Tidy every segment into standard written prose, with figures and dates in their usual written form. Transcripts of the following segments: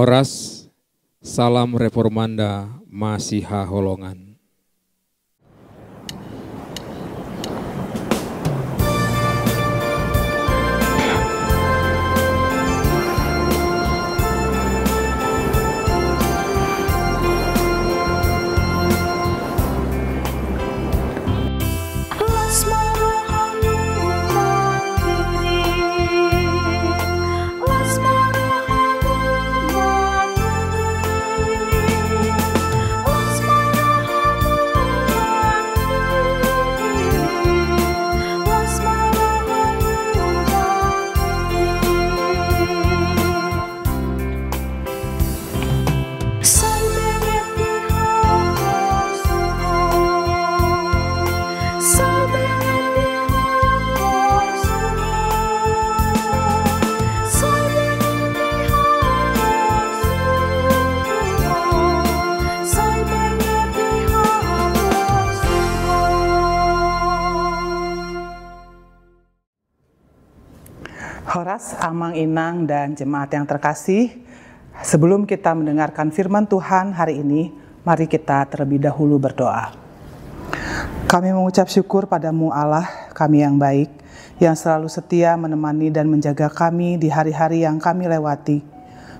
Horas, salam reformanda Masiha Holongan. Horas, Amang Inang, dan jemaat yang terkasih, sebelum kita mendengarkan firman Tuhan hari ini, mari kita terlebih dahulu berdoa. Kami mengucap syukur padamu Allah, kami yang baik, yang selalu setia menemani dan menjaga kami di hari-hari yang kami lewati.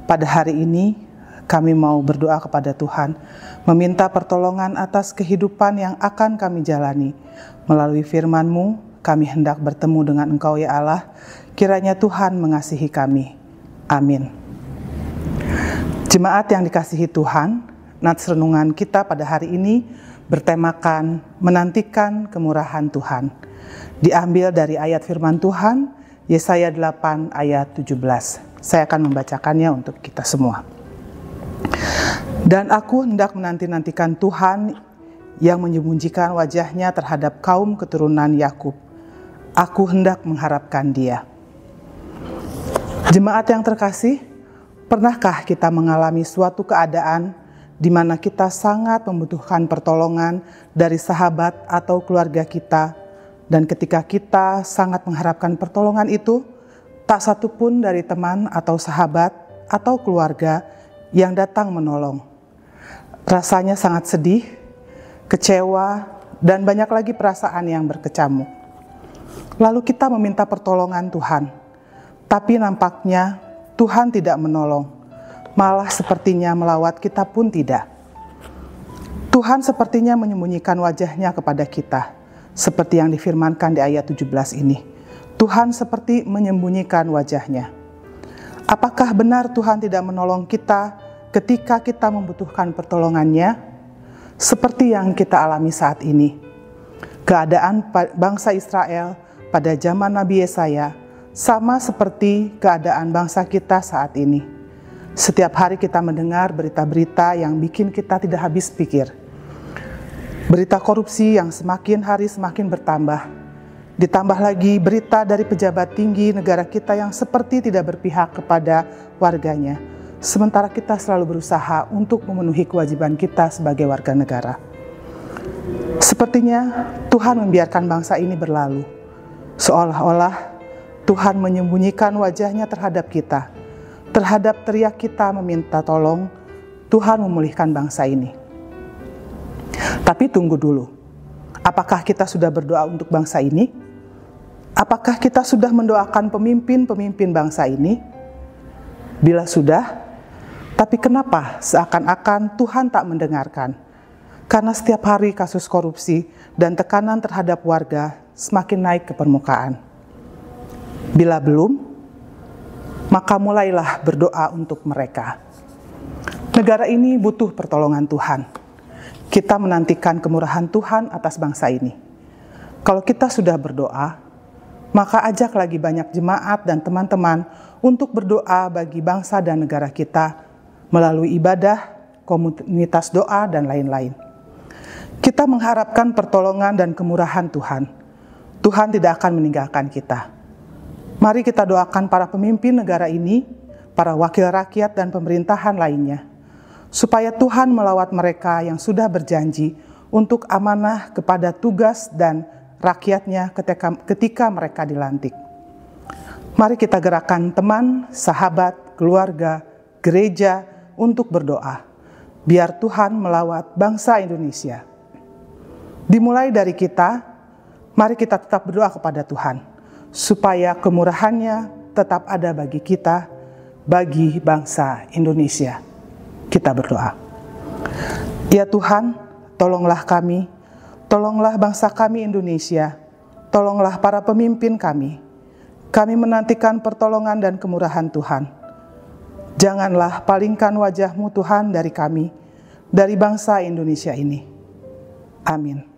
Pada hari ini, kami mau berdoa kepada Tuhan, meminta pertolongan atas kehidupan yang akan kami jalani. Melalui firman-Mu, kami hendak bertemu dengan Engkau ya Allah, kiranya Tuhan mengasihi kami. Amin. Jemaat yang dikasihi Tuhan, nats renungan kita pada hari ini bertemakan menantikan kemurahan Tuhan. Diambil dari ayat firman Tuhan, Yesaya 8 ayat 17. Saya akan membacakannya untuk kita semua. Dan aku hendak menanti-nantikan Tuhan yang menyembunyikan wajahnya terhadap kaum keturunan Yakub. Aku hendak mengharapkan Dia. Jemaat yang terkasih, pernahkah kita mengalami suatu keadaan di mana kita sangat membutuhkan pertolongan dari sahabat atau keluarga kita, dan ketika kita sangat mengharapkan pertolongan itu, tak satu pun dari teman atau sahabat atau keluarga yang datang menolong. Rasanya sangat sedih, kecewa, dan banyak lagi perasaan yang berkecamuk. Lalu kita meminta pertolongan Tuhan, tapi nampaknya Tuhan tidak menolong, malah sepertinya melawat kita pun tidak. Tuhan sepertinya menyembunyikan wajahnya kepada kita, seperti yang difirmankan di ayat 17 ini. Tuhan seperti menyembunyikan wajahnya. Apakah benar Tuhan tidak menolong kita ketika kita membutuhkan pertolongannya? Seperti yang kita alami saat ini. Keadaan bangsa Israel pada zaman Nabi Yesaya sama seperti keadaan bangsa kita saat ini. Setiap hari kita mendengar berita-berita yang bikin kita tidak habis pikir. Berita korupsi yang semakin hari semakin bertambah. Ditambah lagi berita dari pejabat tinggi negara kita yang seperti tidak berpihak kepada warganya. Sementara kita selalu berusaha untuk memenuhi kewajiban kita sebagai warga negara. Sepertinya Tuhan membiarkan bangsa ini berlalu. Seolah-olah Tuhan menyembunyikan wajahnya terhadap kita. Terhadap teriak kita meminta tolong, Tuhan memulihkan bangsa ini. Tapi tunggu dulu. Apakah kita sudah berdoa untuk bangsa ini? Apakah kita sudah mendoakan pemimpin-pemimpin bangsa ini? Bila sudah, tapi kenapa seakan-akan Tuhan tak mendengarkan? Karena setiap hari kasus korupsi dan tekanan terhadap warga semakin naik ke permukaan. Bila belum, maka mulailah berdoa untuk mereka. Negara ini butuh pertolongan Tuhan. Kita menantikan kemurahan Tuhan atas bangsa ini. Kalau kita sudah berdoa, maka ajak lagi banyak jemaat dan teman-teman untuk berdoa bagi bangsa dan negara kita melalui ibadah, komunitas doa, dan lain-lain. Kita mengharapkan pertolongan dan kemurahan Tuhan. Tuhan tidak akan meninggalkan kita. Mari kita doakan para pemimpin negara ini, para wakil rakyat dan pemerintahan lainnya, supaya Tuhan melawat mereka yang sudah berjanji untuk amanah kepada tugas dan rakyatnya ketika mereka dilantik. Mari kita gerakkan teman, sahabat, keluarga, gereja untuk berdoa. Biar Tuhan melawat bangsa Indonesia. Dimulai dari kita, mari kita tetap berdoa kepada Tuhan, supaya kemurahan-Nya tetap ada bagi kita, bagi bangsa Indonesia. Kita berdoa. Ya Tuhan, tolonglah kami, tolonglah bangsa kami Indonesia, tolonglah para pemimpin kami. Kami menantikan pertolongan dan kemurahan Tuhan. Janganlah palingkan wajah-Mu Tuhan dari kami, dari bangsa Indonesia ini. Amin.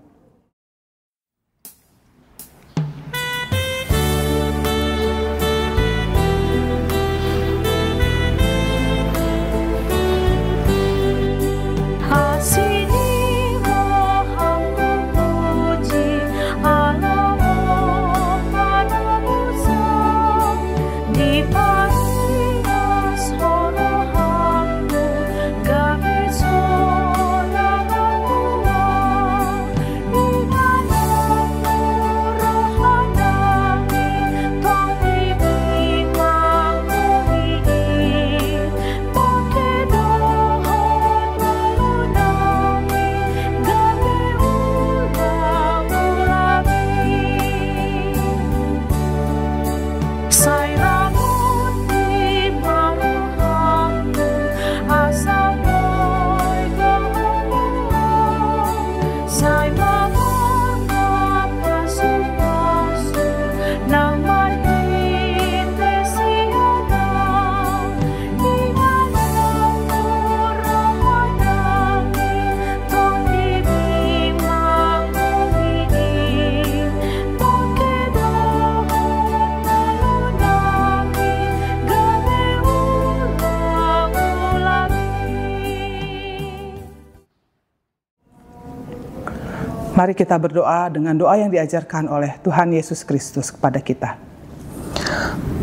Mari kita berdoa dengan doa yang diajarkan oleh Tuhan Yesus Kristus kepada kita.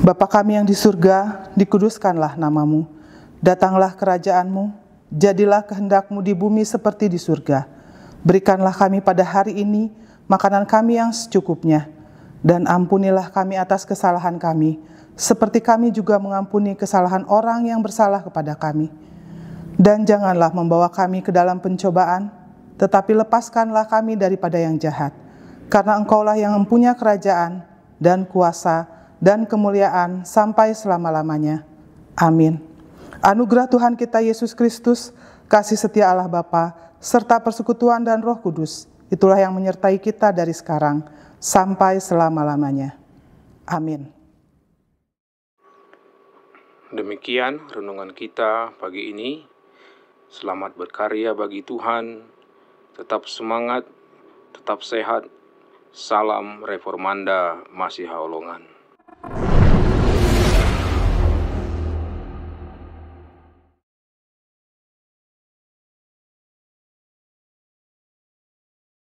Bapa kami yang di surga, dikuduskanlah nama-Mu. Datanglah kerajaan-Mu, jadilah kehendak-Mu di bumi seperti di surga. Berikanlah kami pada hari ini makanan kami yang secukupnya, dan ampunilah kami atas kesalahan kami, seperti kami juga mengampuni kesalahan orang yang bersalah kepada kami. Dan janganlah membawa kami ke dalam pencobaan, tetapi lepaskanlah kami daripada yang jahat. Karena Engkaulah yang mempunyai kerajaan dan kuasa dan kemuliaan sampai selama-lamanya. Amin. Anugerah Tuhan kita Yesus Kristus, kasih setia Allah Bapa, serta persekutuan dan Roh Kudus, itulah yang menyertai kita dari sekarang sampai selama-lamanya. Amin. Demikian renungan kita pagi ini. Selamat berkarya bagi Tuhan. Tetap semangat, tetap sehat. Salam Reformanda Masiha Holongan.